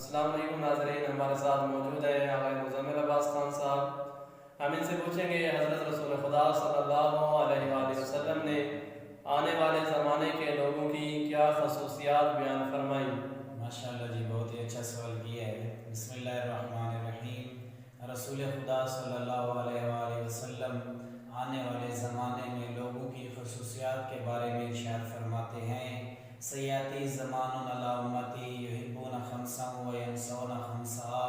السلام علیکم ناظرین، ہمارے ساتھ موجود ہیں آقا مزمل عباس خان صاحب۔ ہم ان سے پوچھیں گے حضرت رسول خدا صلی اللہ علیہ وآلہ وسلم نے آنے والے زمانے کے لوگوں کی کیا خصوصیات بیان فرمائیں؟ ماشاءاللہ جی، بہت ہی اچھا سوال کیا ہے۔ بسم اللہ الرحمن الرحیم۔ رسول خدا صلی اللہ علیہ وآلہ وسلم آنے والے زمانے میں لوگوں کی خصوصیات کے بارے میں ارشاد فرماتے ہیں، سیاتی زمان علی امتی یحبون خمسا و ینسون خمسا۔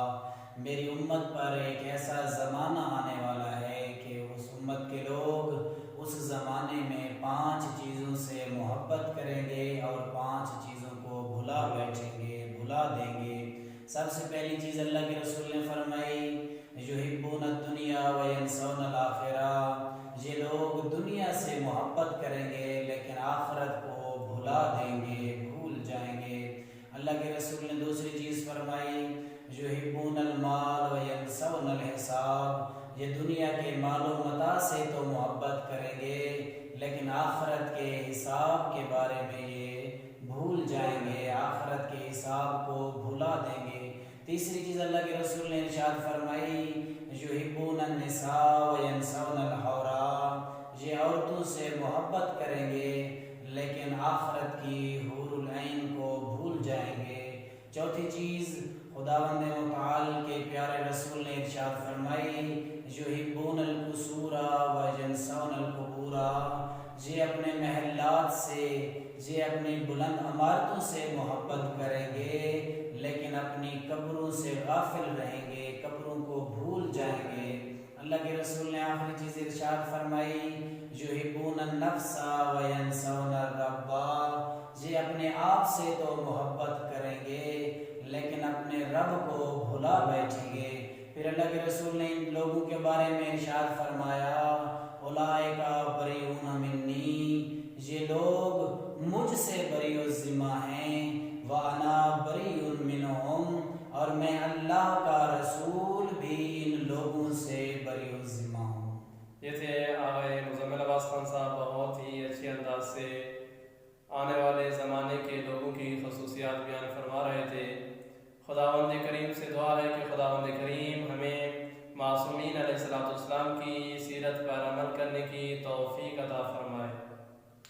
میری امت پر ایک ایسا زمانہ آنے والا ہے کہ اس امت کے لوگ اس زمانے میں 5 چیزوں سے محبت کریں گے اور 5 چیزوں کو بھلا بیٹھیں گے، بھلا دیں گے۔ سب سے پہلی چیز اللہ کے رسول نے فرمائی، یحبون الدنیا و ینسون الآخرہ۔ یہ لوگ دنیا سے محبت کریں گے لیکن آخرت کو بھلا دیں گے، بھول جائیں گے۔ اللہ کے رسول نے دوسری چیز فرمائی، یحبون المال و ینسون الحساب۔ یہ دنیا کے مال و متاع سے تو محبت کریں گے لیکن آخرت کے حساب کے بارے میں یہ بھول جائیں گے، آخرت کے حساب کو بھلا دیں گے۔ تیسری چیز اللہ کے رسول نے ارشاد فرمائی، یحبون النساء و ینسون الحوراء۔ یہ عورتوں سے محبت کریں گے لیکن آخرت کی حور العین کو بھول جائیں گے۔ چوتھی چیز خداوند متعال کے پیارے رسول نے ارشاد فرمائی، یحبون القصور و ینسون القبور۔ یہ اپنے محلات سے، یہ اپنی بلند عمارتوں سے محبت کریں گے لیکن اپنی قبروں سے غافل رہیں گے، قبروں کو بھول جائیں گے۔ اللہ کے رسول نے آخری چیز ارشاد فرمائی، یحبون النفس و ینسون الرب۔ یہ اپنے آپ سے تو محبت کریں گے لیکن اپنے رب کو بھلا بیٹھیں گے۔ پھر اللہ کے رسول نے ان لوگوں کے بارے میں ارشاد فرمایا، اولئک بریئون منی۔ یہ لوگ مجھ سے بری الذمہ ہیں، وانا بریء منہم، اور میں اللہ کا رسول بھی ان لوگوں سے بری الذمہ ہوں۔ یہ تھے آقا مزمل عباس خان صاحب، بہت ہی اچھے انداز سے آنے والے زمانے کے لوگوں کی خصوصیات بیان فرما رہے تھے۔ خداوند کریم سے دعا ہے کہ خداوند کریم ہمیں معصومین علیہ السلام کی سیرت پر عمل کرنے کی توفیق عطا فرمائے۔